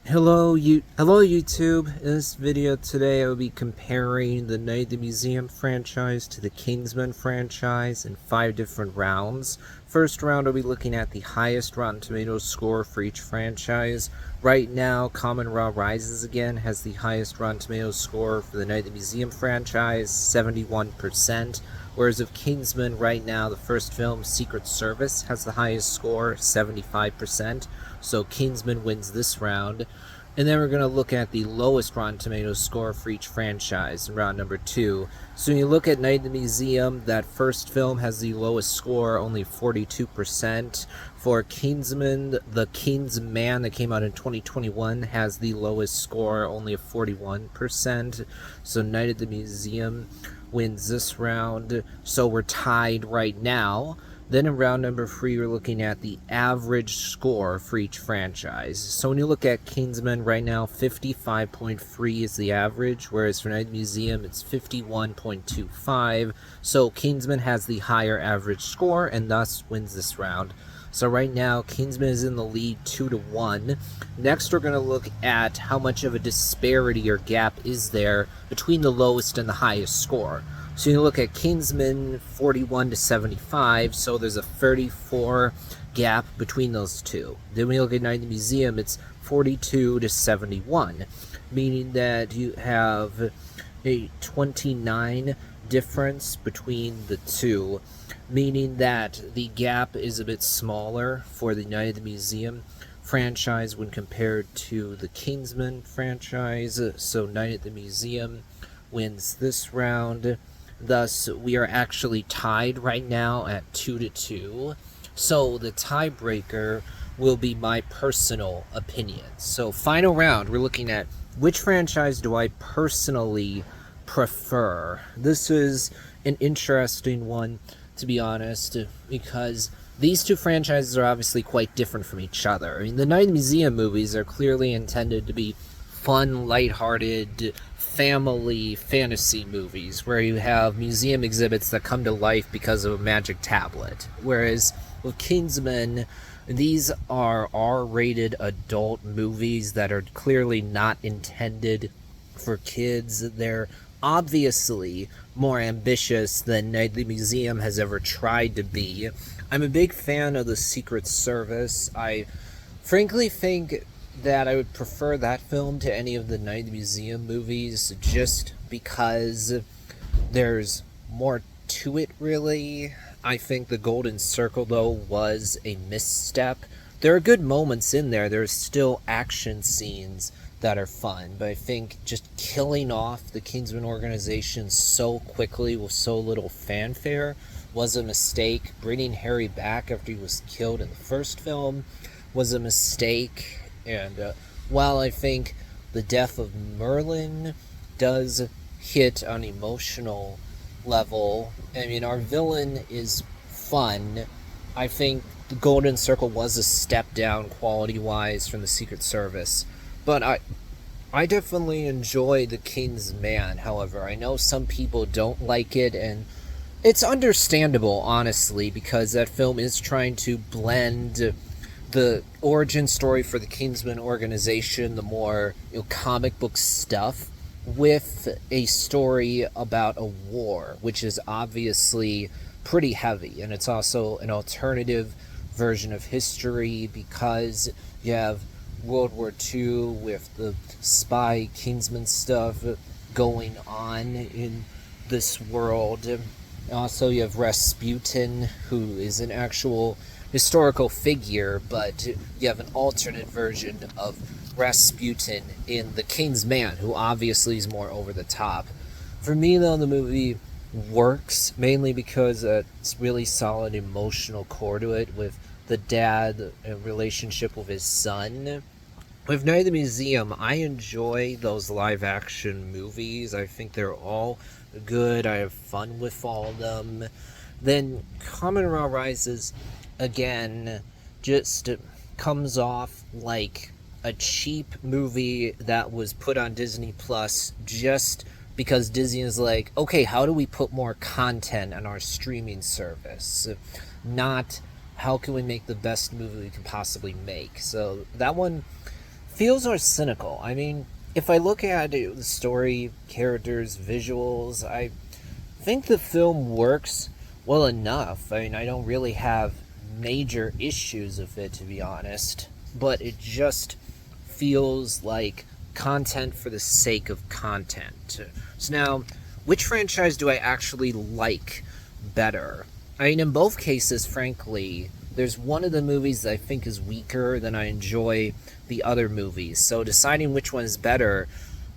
Hello YouTube. In this video today I will be comparing the Night at the Museum franchise to the Kingsman franchise in 5 different rounds. First round I'll be looking at the highest Rotten Tomatoes score for each franchise. Right now, Kamen Rises Again has the highest Rotten Tomatoes score for the Night at the Museum franchise, 71%. Whereas of Kingsman right now, the first film, Secret Service, has the highest score, 75%. So Kingsman wins this round. And then we're going to look at the lowest Rotten Tomatoes score for each franchise in round number 2. So when you look at Night in the Museum, that first film has the lowest score, only 42%. For Kingsman, the Kingsman that came out in 2021 has the lowest score, only a 41%. So Night at the Museum wins this round. So we're tied right now. Then in round number 3, we're looking at the average score for each franchise. So when you look at Kingsman right now, 55.3 is the average, whereas for Night Museum, it's 51.25. So Kingsman has the higher average score and thus wins this round. So right now, Kingsman is in the lead 2-1. Next, we're going to look at how much of a disparity or gap is there between the lowest and the highest score. So you look at Kingsman 41 to 75, so there's a 34 gap between those two. Then when you look at Night in the Museum, it's 42 to 71, meaning that you have a 29 difference between the two, meaning that the gap is a bit smaller for the Night at the Museum franchise when compared to the Kingsman franchise. So Night at the Museum wins this round. Thus, we are actually tied right now at 2-2. So the tiebreaker will be my personal opinion. So final round, we're looking at which franchise do I personally prefer. This is an interesting one, to be honest, because these two franchises are obviously quite different from each other. I mean, the Night in the Museum movies are clearly intended to be fun, lighthearted, family fantasy movies where you have museum exhibits that come to life because of a magic tablet. Whereas with Kingsman, these are R-rated adult movies that are clearly not intended for kids. They're obviously more ambitious than Night at the Museum has ever tried to be. I'm a big fan of the Secret Service. I frankly think that I would prefer that film to any of the Night at the Museum movies just because there's more to it, really. I think The Golden Circle, though, was a misstep. There are good moments in there. There's still action scenes that are fun, but I think just killing off the Kingsman organization so quickly with so little fanfare was a mistake. Bringing Harry back after he was killed in the first film was a mistake. And while I think the death of Merlin does hit on an emotional level, I mean, our villain is fun. I think the Golden Circle was a step down quality-wise from the Secret Service. But I definitely enjoy the Kingsman, however. I know some people don't like it, and it's understandable, honestly, because that film is trying to blend the origin story for the Kingsman organization, the more comic book stuff, with a story about a war, which is obviously pretty heavy. And it's also an alternative version of history because you have World War II with the spy Kingsman stuff going on in this world. Also, you have Rasputin, who is an actual historical figure, but you have an alternate version of Rasputin in The Kingsman, who obviously is more over the top. For me, though, the movie works mainly because it's really solid emotional core to it with the dad relationship with his son. With Night at the Museum, I enjoy those live-action movies. I think they're all good. I have fun with all of them. Then Kamen Rises again just comes off like a cheap movie that was put on Disney Plus just because Disney is like, okay, how do we put more content on our streaming service? Not how can we make the best movie we can possibly make. So that one feels are cynical. I mean, if I look at it, the story, characters, visuals, I think the film works well enough. I mean, I don't really have major issues with it, to be honest, but it just feels like content for the sake of content. So now, which franchise do I actually like better? I mean, in both cases, frankly, there's one of the movies that I think is weaker than I enjoy the other movies. So deciding which one is better,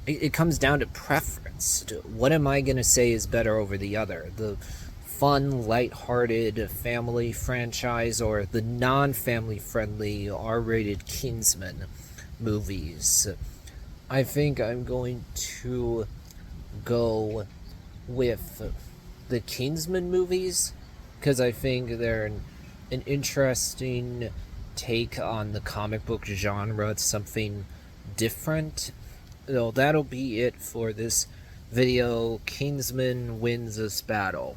it comes down to preference. What am I going to say is better over the other? The fun, light-hearted family franchise or the non-family friendly R-rated Kingsman movies? I think I'm going to go with the Kingsman movies because I think they're an interesting take on the comic book genre. It's something different. So that'll be it for this video. Kingsman wins this battle.